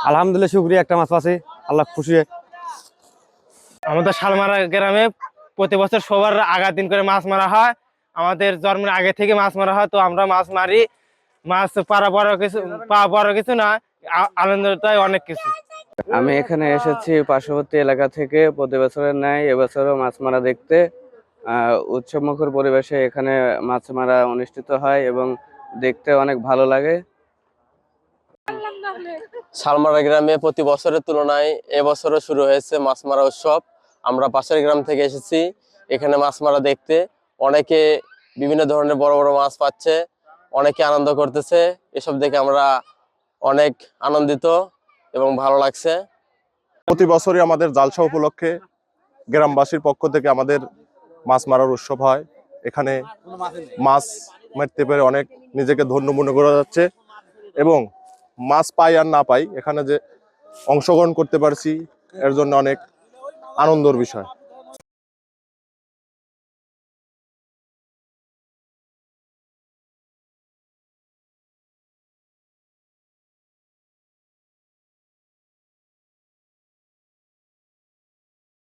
আলহামদুলিল্লাহ, শুকরিয়া, একটা মাছ পাচ্ছি, আল্লাহ খুশি। আমাদের শালমারা গ্রামে প্রতি বছর সবার আগার দিন করে মাছ মারা হয়। আমাদের জন্মের আগে থেকে মাছ মারা হয়, তো আমরা মাছ মারি। মাছ পাওয়া বড় কিছু না, আনন্দটাই অনেক কিছু। আমি এখানে এসেছি পার্শ্ববর্তী এলাকা থেকে প্রতি বছরের ন্যায় এবছরও মাছ মারা দেখতে। উৎসবমুখর পরিবেশে এখানে মাছ মারা অনুষ্ঠিত হয় এবং দেখতে অনেক ভালো লাগে। শালমারা গ্রামে প্রতি বছরের তুলনায় এবছরও শুরু হয়েছে মাছ মারা উৎসব। আমরা পাশের গ্রাম থেকে এসেছি এখানে মাছ মারা দেখতে। অনেকে বিভিন্ন ধরনের বড় বড় মাছ পাচ্ছে, অনেকে আনন্দ করতেছে। এসব দেখে আমরা অনেক আনন্দিত এবং ভালো লাগছে। প্রতি বছরই আমাদের জালসা উপলক্ষে গ্রামবাসীর পক্ষ থেকে আমাদের মাছ মারার উৎসব হয়। এখানে মাছ মারতে পেরে অনেক নিজেকে ধন্য মনে করা যাচ্ছে এবং মাছ পাই আর না পাই, এখানে যে অংশগ্রহণ করতে পারছি এর জন্য অনেক আনন্দের বিষয়।